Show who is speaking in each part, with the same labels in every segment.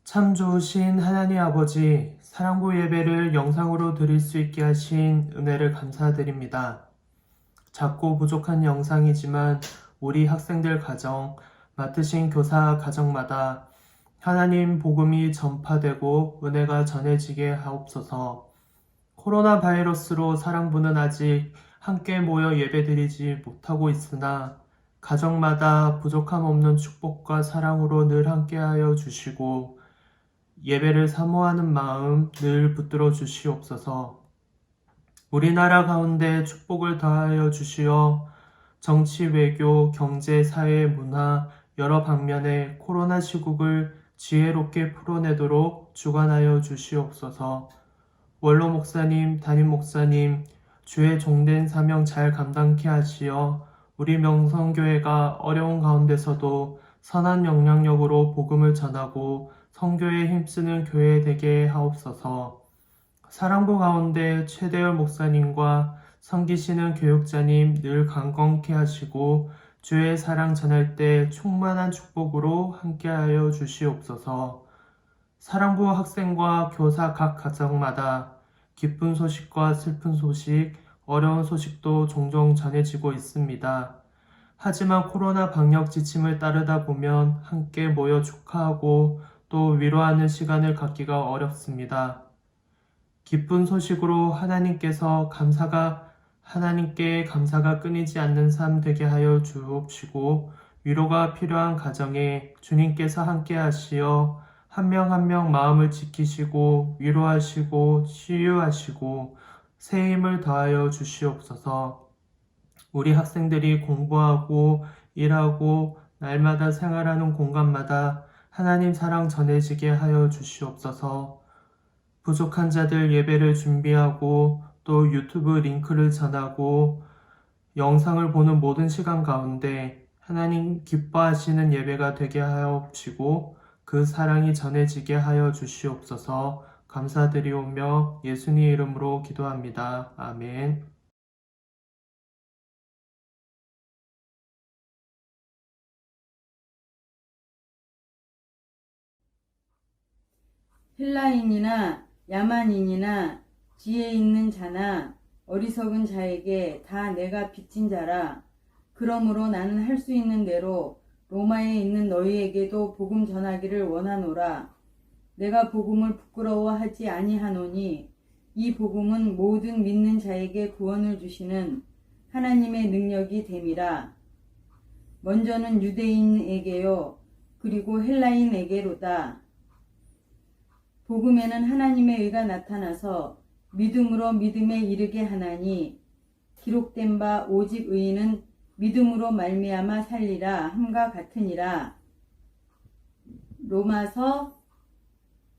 Speaker 1: 참 좋으신 하나님 아버지, 사랑부 예배를 영상으로 드릴 수 있게 하신 은혜를 감사드립니다. 작고 부족한 영상이지만 우리 학생들 가정, 맡으신 교사 가정마다 하나님 복음이 전파되고 은혜가 전해지게 하옵소서. 코로나 바이러스로 사랑부는 아직 함께 모여 예배드리지 못하고 있으나 가정마다 부족함 없는 축복과 사랑으로 늘 함께하여 주시고 예배를 사모하는 마음 늘 붙들어 주시옵소서. 우리나라 가운데 축복을 더하여 주시어 정치, 외교, 경제, 사회, 문화 여러 방면에 코로나 시국을 지혜롭게 풀어내도록 주관하여 주시옵소서. 원로 목사님, 담임 목사님, 주의 종된 사명 잘 감당케 하시어 우리 명성교회가 어려운 가운데서도 선한 영향력으로 복음을 전하고 선교에 힘쓰는 교회 되게 하옵소서. 사랑부 가운데 최대열 목사님과 섬기시는 교육자님 늘 강건케 하시고 주의 사랑 전할 때 충만한 축복으로 함께하여 주시옵소서. 사랑부 학생과 교사 각 가정마다 기쁜 소식과 슬픈 소식, 어려운 소식도 종종 전해지고 있습니다. 하지만 코로나 방역 지침을 따르다 보면 함께 모여 축하하고 또 위로하는 시간을 갖기가 어렵습니다. 기쁜 소식으로 하나님께 감사가 끊이지 않는 삶 되게 하여 주옵시고 위로가 필요한 가정에 주님께서 함께 하시어 한 명 한 명 마음을 지키시고 위로하시고 치유하시고 새 힘을 더하여 주시옵소서. 우리 학생들이 공부하고 일하고 날마다 생활하는 공간마다 하나님 사랑 전해지게 하여 주시옵소서. 부족한 자들 예배를 준비하고 또 유튜브 링크를 전하고 영상을 보는 모든 시간 가운데 하나님 기뻐하시는 예배가 되게 하옵시고 그 사랑이 전해지게 하여 주시옵소서. 감사드리오며 예수님 이름으로 기도합니다. 아멘.
Speaker 2: 헬라인이나 야만인이나 지혜 있는 자나 어리석은 자에게 다 내가 빚진 자라. 그러므로 나는 할 수 있는 대로 로마에 있는 너희에게도 복음 전하기를 원하노라. 내가 복음을 부끄러워하지 아니하노니 이 복음은 모든 믿는 자에게 구원을 주시는 하나님의 능력이 됨이라. 먼저는 유대인에게요 그리고 헬라인에게로다. 복음에는 하나님의 의가 나타나서 믿음으로 믿음에 이르게 하나니 기록된 바 오직 의인은 믿음으로 말미암아 살리라 함과 같으니라. 로마서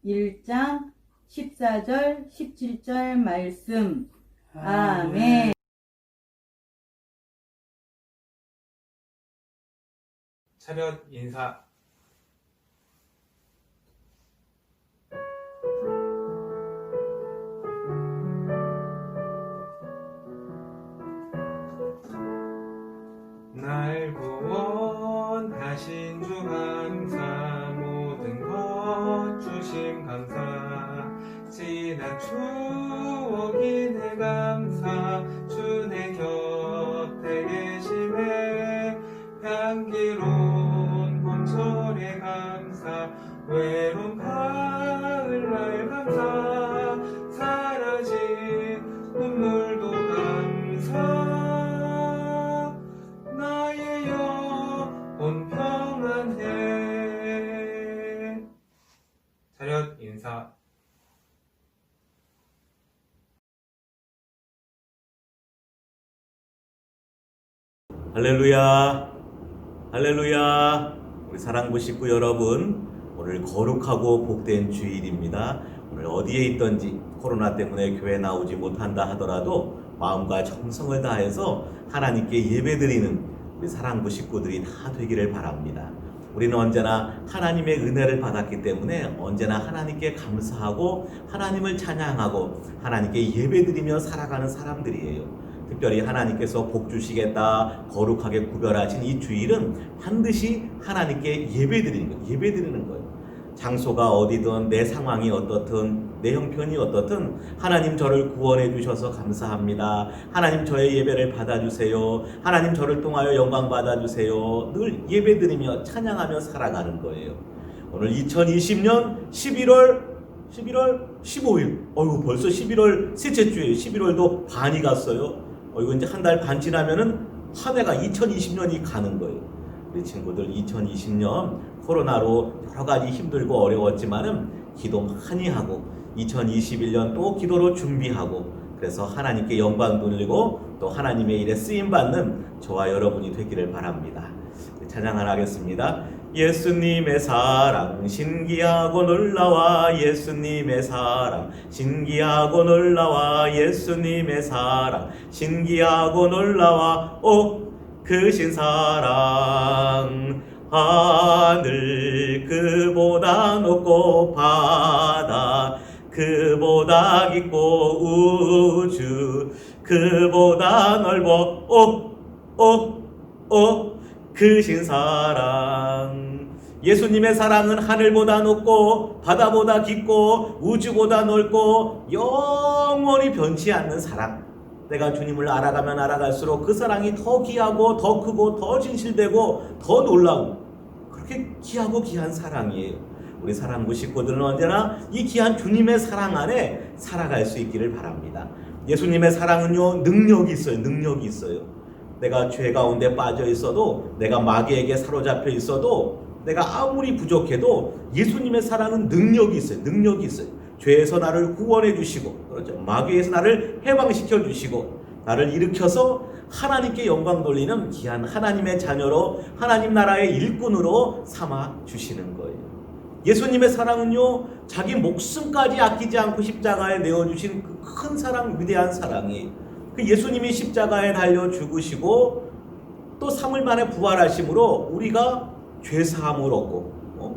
Speaker 2: 1장 14절 17절 말씀. 아멘.
Speaker 1: 차렷 인사. 날 구원하신 주 감사, 모든 것 주심 감사, 지난 추억이 내 감사, 주 내 곁에 계심에 향기로운 봄철에 감사, 외로운 가을날 감사, 사라진 눈물도 감사, 나의 영혼 평안해. 차렷 인사.
Speaker 3: 할렐루야, 할렐루야. 우리 사랑부 식구 여러분, 오늘 거룩하고 복된 주일입니다. 오늘 어디에 있든지 코로나 때문에 교회 나오지 못한다 하더라도 마음과 정성을 다해서 하나님께 예배드리는 우리 사랑부 식구들이 다 되기를 바랍니다. 우리는 언제나 하나님의 은혜를 받았기 때문에 언제나 하나님께 감사하고 하나님을 찬양하고 하나님께 예배드리며 살아가는 사람들이에요. 특별히 하나님께서 복 주시겠다 거룩하게 구별하신 이 주일은 반드시 하나님께 예배드리는 거예요. 장소가 어디든 내 상황이 어떻든 내 형편이 어떻든 하나님 저를 구원해 주셔서 감사합니다. 하나님 저의 예배를 받아주세요. 하나님 저를 통하여 영광 받아주세요. 늘 예배드리며 찬양하며 살아가는 거예요. 오늘 2020년 11월 15일. 어이구 벌써 11월 셋째 주예요. 11월도 반이 갔어요. 이거 이제 한 달 반 지나면은 한 해가 2020년이 가는 거예요. 우리 친구들 2020년 코로나로 여러 가지 힘들고 어려웠지만은 기도 많이 하고 2021년 또 기도로 준비하고 그래서 하나님께 영광 돌리고 또 하나님의 일에 쓰임 받는 저와 여러분이 되기를 바랍니다. 찬양 하나 하겠습니다. 예수님의 사랑 신기하고 놀라워, 예수님의 사랑 신기하고 놀라워, 예수님의 사랑 신기하고 놀라워. 오 크신 사랑, 하늘 그보다 높고 바다 그보다 깊고 우주 그보다 넓어. 크신 사랑. 예수님의 사랑은 하늘보다 높고 바다보다 깊고 우주보다 넓고 영원히 변치 않는 사랑. 내가 주님을 알아가면 알아갈수록 그 사랑이 더 귀하고 더 크고 더 진실되고 더 놀라운 그렇게 귀하고 귀한 사랑이에요. 우리 사랑부 식구들은 언제나 이 귀한 주님의 사랑 안에 살아갈 수 있기를 바랍니다. 예수님의 사랑은요 능력이 있어요. 내가 죄 가운데 빠져 있어도, 내가 마귀에게 사로잡혀 있어도, 내가 아무리 부족해도 예수님의 사랑은 능력이 있어요. 죄에서 나를 구원해 주시고, 그렇죠? 마귀에서 나를 해방시켜 주시고, 나를 일으켜서 하나님께 영광 돌리는 귀한 하나님의 자녀로, 하나님 나라의 일꾼으로 삼아 주시는 거예요. 예수님의 사랑은요, 자기 목숨까지 아끼지 않고 십자가에 내어주신 그 큰 사랑, 위대한 사랑이 그 예수님이 십자가에 달려 죽으시고 또 3일 만에 부활하심으로 우리가 죄사함을 얻고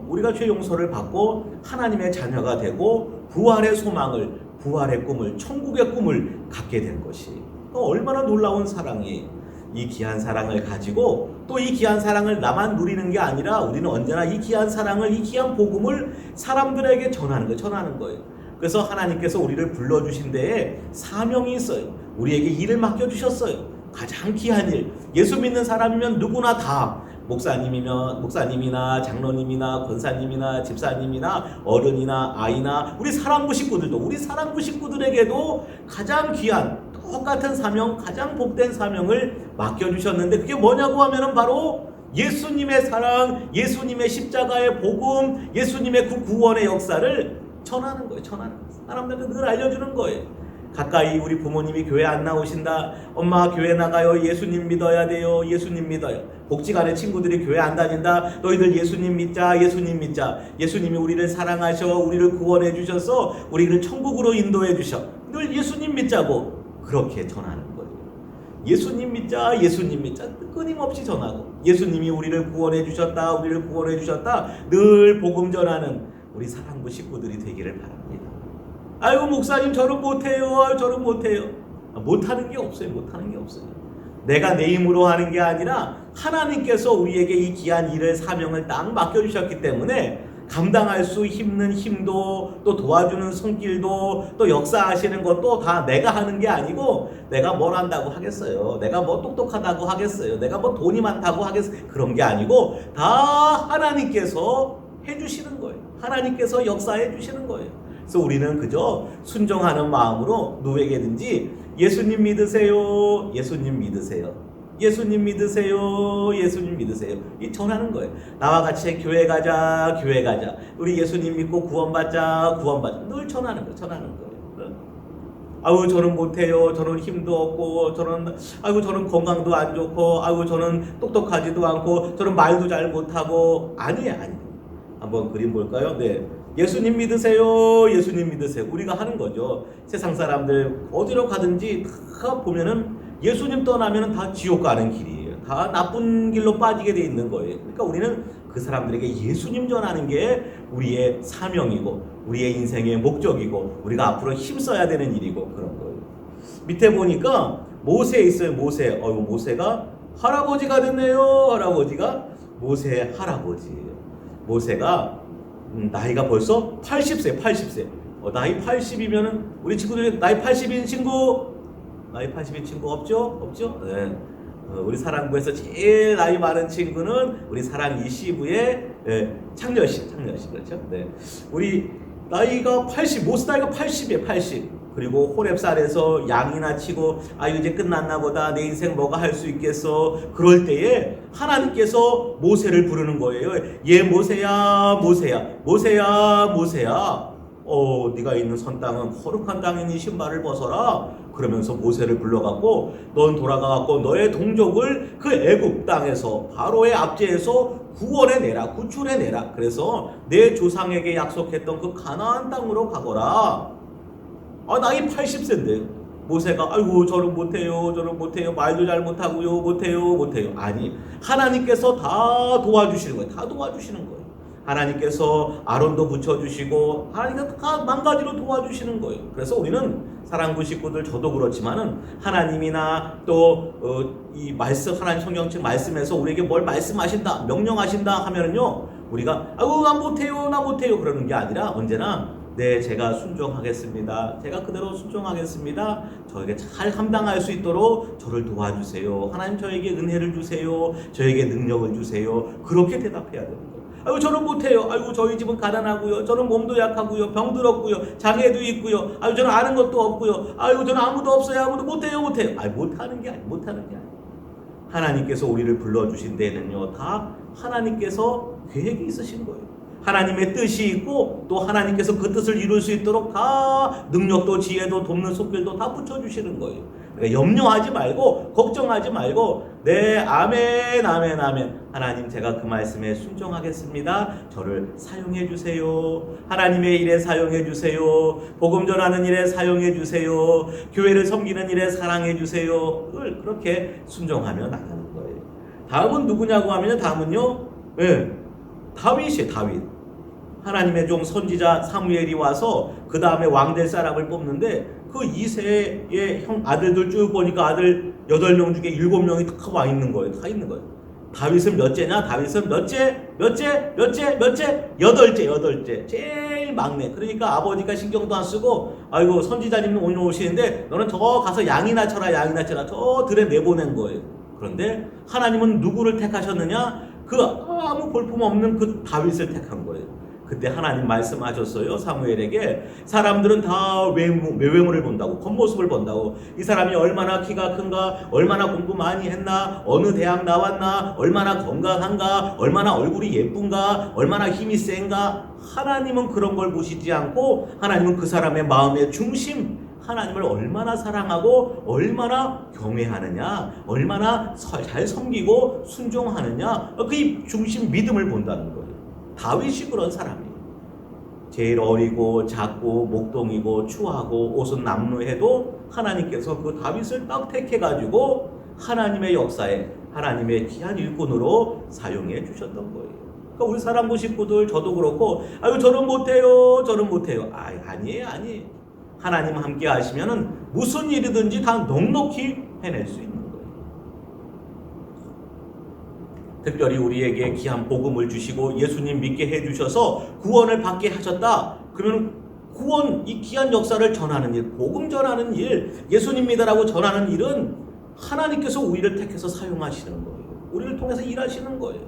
Speaker 3: 우리가 죄 용서를 받고 하나님의 자녀가 되고 부활의 소망을, 부활의 꿈을, 천국의 꿈을 갖게 된 것이 얼마나 놀라운 사랑이, 이 귀한 사랑을 가지고 또 이 귀한 사랑을 나만 누리는 게 아니라 우리는 언제나 이 귀한 사랑을, 이 귀한 복음을 사람들에게 전하는 거예요. 그래서 하나님께서 우리를 불러주신 데에 사명이 있어요. 우리에게 일을 맡겨주셨어요. 가장 귀한 일. 예수 믿는 사람이면 누구나 다 목사님이나 장로님이나 권사님이나 집사님이나 어른이나 아이나 우리 사랑부 식구들에게도 가장 귀한 똑같은 사명, 가장 복된 사명을 맡겨주셨는데 그게 뭐냐고 하면은 바로 예수님의 사랑, 예수님의 십자가의 복음, 예수님의 그 구원의 역사를 전하는 거예요. 사람들한테 늘 알려주는 거예요. 가까이 우리 부모님이 교회 안 나오신다. 엄마 교회 나가요. 예수님 믿어야 돼요. 예수님 믿어요. 복지관의 친구들이 교회 안 다닌다. 너희들 예수님 믿자. 예수님 믿자. 예수님이 우리를 사랑하셔. 우리를 구원해 주셔서 우리를 천국으로 인도해 주셔. 늘 예수님 믿자고 그렇게 전하는 거예요. 예수님 믿자. 예수님 믿자. 끊임없이 전하고 예수님이 우리를 구원해 주셨다. 우리를 구원해 주셨다. 늘 복음 전하는 우리 사랑부 식구들이 되기를 바랍니다. 아이고 목사님 저는 못해요. 저는 못해요. 못하는 게 없어요. 내가 내 힘으로 하는 게 아니라 하나님께서 우리에게 이 귀한 일을 사명을 딱 맡겨주셨기 때문에 감당할 수 있는 힘도 또 도와주는 손길도 또 역사하시는 것도 다 내가 하는 게 아니고 내가 뭘 한다고 하겠어요. 내가 뭐 똑똑하다고 하겠어요. 내가 뭐 돈이 많다고 하겠어요. 그런 게 아니고 다 하나님께서 해주시는 거예요. 하나님께서 역사해 주시는 거예요. 그래서 우리는 그저 순종하는 마음으로 누구에게든지 예수님 믿으세요. 예수님 믿으세요. 예수님 믿으세요. 예수님 믿으세요. 이 전하는 거예요. 나와 같이 교회 가자. 교회 가자. 우리 예수님 믿고 구원받자. 구원받자. 늘 전하는 거예요. 아유 저는 못해요. 저는 힘도 없고 저는 건강도 안 좋고 저는 똑똑하지도 않고 저는 말도 잘 못하고 아니에요. 한번 그림 볼까요? 네. 예수님 믿으세요. 예수님 믿으세요. 우리가 하는 거죠. 세상 사람들 어디로 가든지 다 보면은 예수님 떠나면은 다 지옥 가는 길이에요. 다 나쁜 길로 빠지게 돼 있는 거예요. 그러니까 우리는 그 사람들에게 예수님 전하는 게 우리의 사명이고 우리의 인생의 목적이고 우리가 앞으로 힘써야 되는 일이고 그런 거예요. 밑에 보니까 모세 있어요. 모세가 할아버지가 됐네요. 할아버지가 모세의 할아버지예요. 모세가 나이가 벌써 80세. 나이 80이면은 우리 친구들이 나이 80인 친구 없죠? 네. 우리 사랑부에서 제일 나이 많은 친구는 우리 사랑 이시부의 창녀씨 그렇죠? 네. 우리 나이가 80, 모세 나이가 80이에요. 80. 그리고 호렙산에서 양이나 치고 이제 끝났나 보다. 내 인생 뭐가 할 수 있겠어. 그럴 때에 하나님께서 모세를 부르는 거예요. 얘 모세야. 네가 있는 선 땅은 거룩한 땅이니 신발을 벗어라. 그러면서 모세를 불러갖고 넌 돌아가갖고 너의 동족을 그 애굽 땅에서 바로의 압제에서 구출해내라. 그래서 내 조상에게 약속했던 그 가나안 땅으로 가거라. 나이 80세인데 모세가 저는 못해요. 말도 잘 못하고요. 못해요. 아니, 하나님께서 다 도와주시는 거예요. 하나님께서 아론도 붙여주시고 하나님께서 다 만가지로 도와주시는 거예요. 그래서 우리는 사랑부 식구들 저도 그렇지만은 하나님이나 또 이 말씀 하나님 성경책 말씀에서 우리에게 뭘 말씀하신다, 명령하신다 하면은요 우리가 나 못해요 그러는 게 아니라 언제나 네, 제가 순종하겠습니다. 제가 그대로 순종하겠습니다. 저에게 잘 감당할 수 있도록 저를 도와주세요. 하나님 저에게 은혜를 주세요. 저에게 능력을 주세요. 그렇게 대답해야 되는 거예요. 저는 못해요. 저희 집은 가난하고요. 저는 몸도 약하고요. 병들었고요. 장애도 있고요. 저는 아는 것도 없고요. 저는 아무도 없어요. 아무도 못해요. 못하는 게 아니에요. 하나님께서 우리를 불러주신 데는요, 다 하나님께서 계획이 있으신 거예요. 하나님의 뜻이 있고 또 하나님께서 그 뜻을 이룰 수 있도록 다 능력도 지혜도 돕는 손길도 다 붙여주시는 거예요. 그러니까 염려하지 말고 걱정하지 말고 네 아멘. 하나님 제가 그 말씀에 순종하겠습니다. 저를 사용해 주세요. 하나님의 일에 사용해 주세요. 복음 전하는 일에 사용해 주세요. 교회를 섬기는 일에 사랑해 주세요. 그렇게 순종하며 나가는 거예요. 다음은 누구냐고 하면 다음은요. 다윗이에요. 다윗. 하나님의 종 선지자 사무엘이 와서 그 다음에 왕 될 사람을 뽑는데 그 이세의 아들들 쭉 보니까 아들 8명 중에 7명이 다 와 있는 거예요. 다윗은 몇째냐? 다윗은 몇째? 여덟째. 제일 막내. 그러니까 아버지가 신경도 안 쓰고, 아이고, 선지자님 오늘 오시는데, 너는 저 가서 양이나 쳐라. 저 들에 내보낸 거예요. 그런데 하나님은 누구를 택하셨느냐? 그 아무 볼품없는 그 다윗을 택한 거예요. 그때 하나님 말씀하셨어요. 사무엘에게. 사람들은 다 외모를 본다고, 겉모습을 본다고. 이 사람이 얼마나 키가 큰가, 얼마나 공부 많이 했나, 어느 대학 나왔나, 얼마나 건강한가, 얼마나 얼굴이 예쁜가, 얼마나 힘이 센가. 하나님은 그런 걸 보시지 않고, 하나님은 그 사람의 마음의 중심, 하나님을 얼마나 사랑하고 얼마나 경외하느냐, 얼마나 잘 섬기고 순종하느냐, 그 중심 믿음을 본다는 거예요. 다윗이 그런 사람이에요. 제일 어리고 작고 목동이고 추하고 옷은 남루해도 하나님께서 그 다윗을 딱 택해가지고 하나님의 역사에 하나님의 귀한 일꾼으로 사용해 주셨던 거예요. 그러니까 우리 사랑부 식구들, 저도 그렇고, 아유 저는 못해요. 아니에요. 하나님 함께 하시면은 무슨 일이든지 다 넉넉히 해낼 수 있는 거예요. 특별히 우리에게 귀한 복음을 주시고 예수님 믿게 해주셔서 구원을 받게 하셨다. 그러면 구원, 이 귀한 역사를 전하는 일, 복음 전하는 일, 예수님 믿으라고 전하는 일은 하나님께서 우리를 택해서 사용하시는 거예요. 우리를 통해서 일하시는 거예요.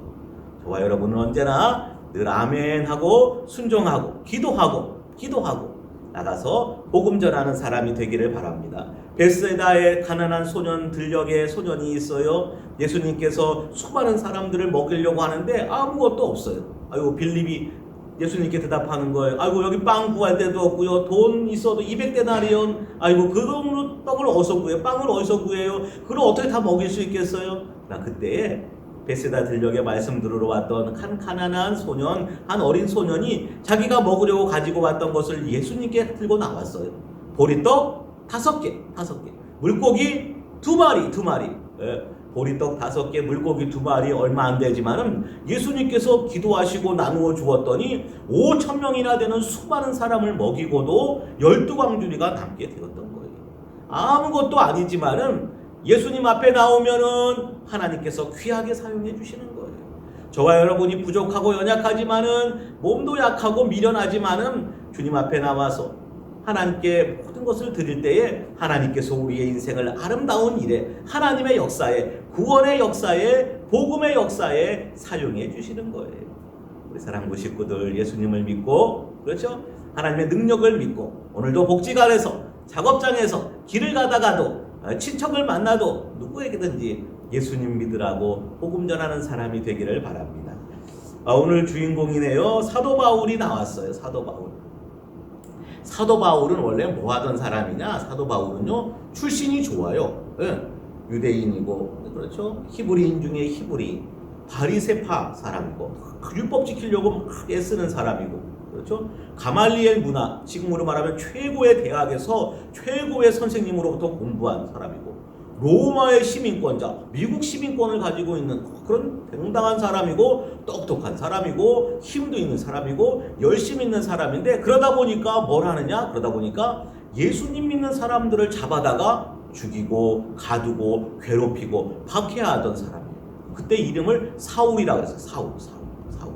Speaker 3: 저와 여러분은 언제나 늘 아멘하고 순종하고 기도하고 나가서 복음 전하는 사람이 되기를 바랍니다. 베스다에 가난한 소년 들녘에 소년이 있어요. 예수님께서 수많은 사람들을 먹이려고 하는데 아무것도 없어요. 아이고, 빌립이 예수님께 대답하는 거예요. 아이고, 여기 빵 구할 데도 없고요. 돈 있어도 200데나리온. 아이고, 그 돈으로 떡을 어디서 구해요? 빵을 어디서 구해요? 그걸 어떻게 다 먹일 수 있겠어요? 나 그때에 베세다 들녘에 말씀 들으러 왔던 한 가난한 소년, 한 어린 소년이 자기가 먹으려고 가지고 왔던 것을 예수님께 들고 나왔어요. 보리떡 5개. 물고기 2마리. 보리떡 5개, 물고기 2마리, 얼마 안 되지만은 예수님께서 기도하시고 나누어 주었더니 5,000명이나 되는 수많은 사람을 먹이고도 12광주리가 남게 되었던 거예요. 아무것도 아니지만은 예수님 앞에 나오면은 하나님께서 귀하게 사용해 주시는 거예요. 저와 여러분이 부족하고 연약하지만은, 몸도 약하고 미련하지만은 주님 앞에 나와서 하나님께 모든 것을 드릴 때에 하나님께서 우리의 인생을 아름다운 일에, 하나님의 역사에, 구원의 역사에, 복음의 역사에 사용해 주시는 거예요. 우리 사랑부 식구들, 예수님을 믿고, 그렇죠? 하나님의 능력을 믿고, 오늘도 복지관에서, 작업장에서, 길을 가다가도, 친척을 만나도 누구에게든지 예수님 믿으라고 복음 전하는 사람이 되기를 바랍니다. 오늘 주인공이네요. 사도 바울이 나왔어요. 사도 바울은 원래 뭐 하던 사람이냐? 사도 바울은요, 출신이 좋아요. 유대인이고, 그렇죠? 히브리인 중에 히브리, 바리새파 사람이고, 율법 지키려고 막 애쓰는 사람이고, 그렇죠? 가말리엘 문화, 지금으로 말하면 최고의 대학에서 최고의 선생님으로부터 공부한 사람이고, 로마의 시민권자, 미국 시민권을 가지고 있는 그런 당당한 사람이고, 똑똑한 사람이고, 힘도 있는 사람이고, 열심 있는 사람인데, 그러다 보니까 예수님 믿는 사람들을 잡아다가 죽이고 가두고 괴롭히고 박해하던 사람이에요. 그때 이름을 사울이라고 했어요. 사울.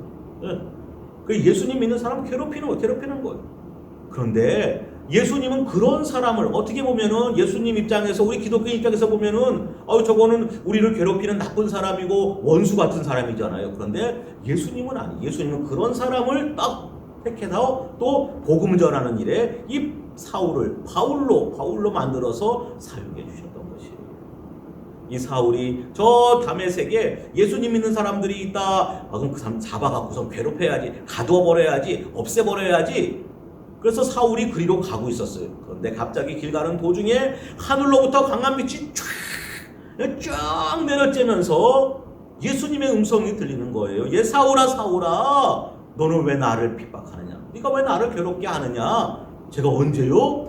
Speaker 3: 예수님 믿는 사람 괴롭히는 거예요. 그런데 예수님은 그런 사람을, 어떻게 보면은 예수님 입장에서, 우리 기독교 입장에서 보면은 저거는 우리를 괴롭히는 나쁜 사람이고 원수 같은 사람이잖아요. 그런데 예수님은 아니에요. 예수님은 그런 사람을 딱 택해서 또 복음 전하는 일에 이 사울을 바울로 만들어서 사용해 주셨던 것이에요. 이 사울이 저 다메섹에 예수님 믿는 사람들이 있다. 그럼 그 사람 잡아갖고서 괴롭혀야지, 가둬버려야지, 없애버려야지. 그래서 사울이 그리로 가고 있었어요. 그런데 갑자기 길 가는 도중에 하늘로부터 강한 빛이 쫙 내려쬐면서 예수님의 음성이 들리는 거예요. 얘 사울아, 너는 왜 나를 핍박하느냐? 네가 왜 나를 괴롭게 하느냐? 제가 언제요?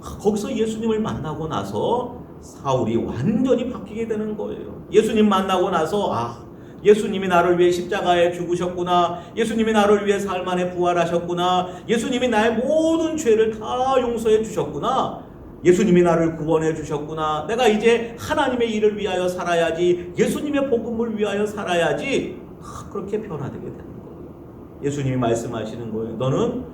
Speaker 3: 거기서 예수님을 만나고 나서 사울이 완전히 바뀌게 되는 거예요. 예수님 만나고 나서 예수님이 나를 위해 십자가에 죽으셨구나. 예수님이 나를 위해 사흘 만에 부활하셨구나. 예수님이 나의 모든 죄를 다 용서해 주셨구나. 예수님이 나를 구원해 주셨구나. 내가 이제 하나님의 일을 위하여 살아야지. 예수님의 복음을 위하여 살아야지. 그렇게 변화되게 되는 거예요. 예수님이 말씀하시는 거예요. 너는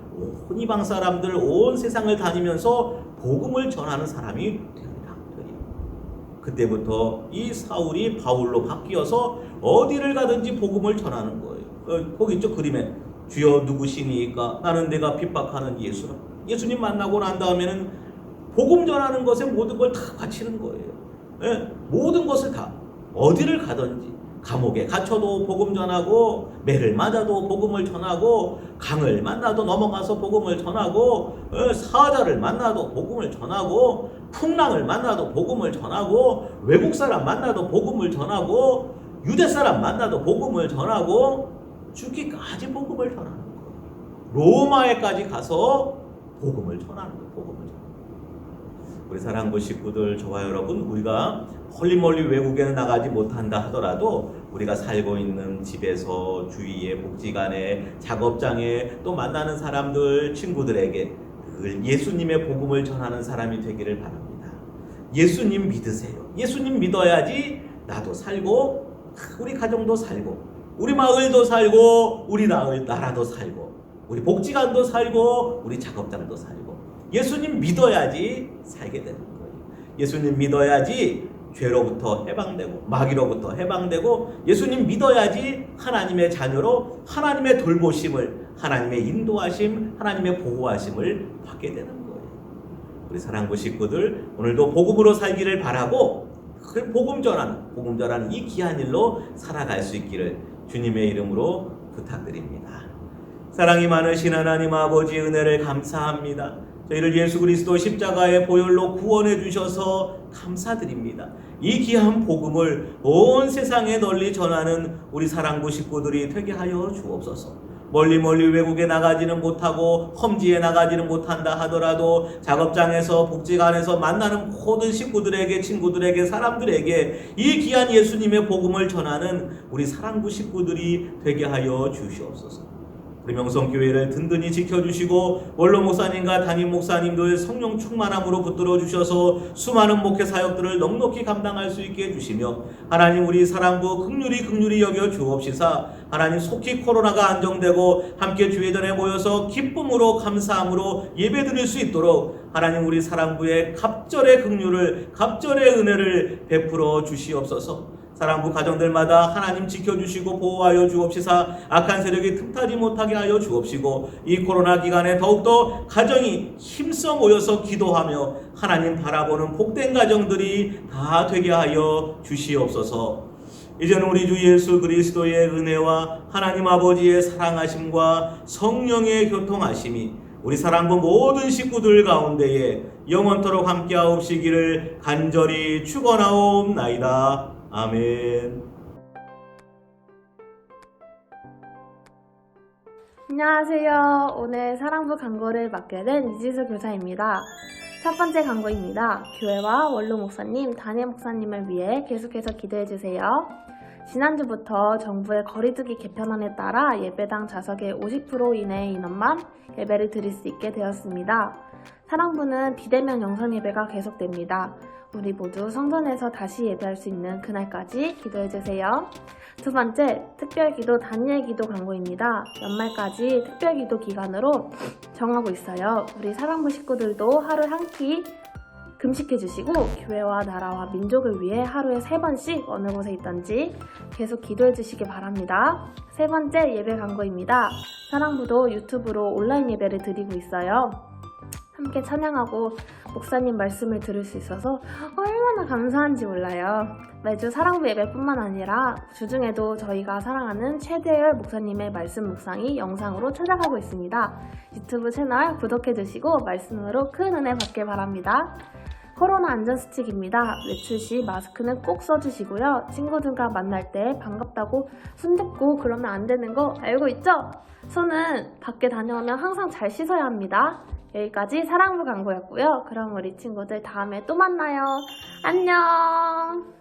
Speaker 3: 온 이방 사람들, 온 세상을 다니면서 복음을 전하는 사람이 되리라. 그때부터 이 사울이 바울로 바뀌어서 어디를 가든지 복음을 전하는 거예요. 거기 있죠, 그림에. 주여 누구시니까? 나는 내가 핍박하는 예수라. 예수님 만나고 난 다음에는 복음 전하는 것에 모든 걸 다 바치는 거예요. 예? 모든 것을 다. 어디를 가든지. 감옥에 갇혀도 복음 전하고, 매를 맞아도 복음을 전하고, 강을 만나도 넘어가서 복음을 전하고, 사자를 만나도 복음을 전하고, 풍랑을 만나도 복음을 전하고, 외국 사람 만나도 복음을 전하고, 유대 사람 만나도 복음을 전하고, 죽기까지 복음을 전하는 거예요. 로마에까지 가서 복음을 전하는 거예요. 복음을 전하는 거예요. 우리 사랑부 식구들, 저와 여러분, 우리가 멀리 외국에는 나가지 못한다 하더라도 우리가 살고 있는 집에서, 주위에, 복지관에, 작업장에, 또 만나는 사람들, 친구들에게 늘 예수님의 복음을 전하는 사람이 되기를 바랍니다. 예수님 믿으세요. 예수님 믿어야지 나도 살고, 우리 가정도 살고, 우리 마을도 살고, 우리 나라도 살고, 우리 복지관도 살고, 우리 작업장도 살고. 예수님 믿어야지 살게 되는 거예요. 예수님 믿어야지 죄로부터 해방되고, 마귀로부터 해방되고, 예수님 믿어야지 하나님의 자녀로 하나님의 돌보심을, 하나님의 인도하심, 하나님의 보호하심을 받게 되는 거예요. 우리 사랑부 식구들, 오늘도 복음으로 살기를 바라고, 그 복음 전하는 이 귀한 일로 살아갈 수 있기를 주님의 이름으로 부탁드립니다. 사랑이 많으신 하나님 아버지의 은혜를 감사합니다. 저희를 예수 그리스도 십자가의 보혈로 구원해 주셔서 감사드립니다. 이 귀한 복음을 온 세상에 널리 전하는 우리 사랑부 식구들이 되게 하여 주옵소서. 멀리 외국에 나가지는 못하고 험지에 나가지는 못한다 하더라도 작업장에서, 복지관에서 만나는 모든 식구들에게, 친구들에게, 사람들에게 이 귀한 예수님의 복음을 전하는 우리 사랑부 식구들이 되게 하여 주시옵소서. 우리 명성교회를 든든히 지켜주시고, 원로 목사님과 담임 목사님들 성령 충만함으로 붙들어 주셔서 수많은 목회 사역들을 넉넉히 감당할 수 있게 해주시며, 하나님 우리 사랑부 긍휼히 여겨 주옵시사, 하나님 속히 코로나가 안정되고 함께 주회전에 모여서 기쁨으로, 감사함으로 예배드릴 수 있도록 하나님 우리 사랑부의 갑절의 긍휼을, 갑절의 은혜를 베풀어 주시옵소서. 사랑부 가정들마다 하나님 지켜주시고 보호하여 주옵시사, 악한 세력이 틈타지 못하게 하여 주옵시고, 이 코로나 기간에 더욱더 가정이 힘써 모여서 기도하며 하나님 바라보는 복된 가정들이 다 되게 하여 주시옵소서. 이제는 우리 주 예수 그리스도의 은혜와 하나님 아버지의 사랑하심과 성령의 교통하심이 우리 사랑부 모든 식구들 가운데에 영원토록 함께하옵시기를 간절히 축원하옵나이다. 아멘.
Speaker 4: 안녕하세요. 오늘 사랑부 강고를 맡게 된 이지수 교사입니다. 첫 번째 강고입니다. 교회와 원로 목사님, 담임 목사님을 위해 계속해서 기도해주세요. 지난주부터 정부의 거리두기 개편안에 따라 예배당 좌석의 50% 이내의 인원만 예배를 드릴 수 있게 되었습니다. 사랑부는 비대면 영상 예배가 계속됩니다. 우리 모두 성전에서 다시 예배할 수 있는 그날까지 기도해주세요. 두 번째, 특별기도 다니엘 기도 광고입니다. 연말까지 특별기도 기간으로 정하고 있어요. 우리 사랑부 식구들도 하루 한 끼 금식해주시고 교회와 나라와 민족을 위해 하루에 3번씩 어느 곳에 있던지 계속 기도해주시기 바랍니다. 세 번째 예배 광고입니다. 사랑부도 유튜브로 온라인 예배를 드리고 있어요. 함께 찬양하고 목사님 말씀을 들을 수 있어서 얼마나 감사한지 몰라요. 매주 사랑부 예배뿐만 아니라 주중에도 저희가 사랑하는 최대열 목사님의 말씀 묵상이 영상으로 찾아가고 있습니다. 유튜브 채널 구독해주시고 말씀으로 큰 은혜 받길 바랍니다. 코로나 안전수칙입니다. 외출 시 마스크는 꼭 써주시고요. 친구들과 만날 때 반갑다고 손 잡고 그러면 안 되는 거 알고 있죠? 손은 밖에 다녀오면 항상 잘 씻어야 합니다. 여기까지 사랑부 광고였고요. 그럼 우리 친구들 다음에 또 만나요. 안녕.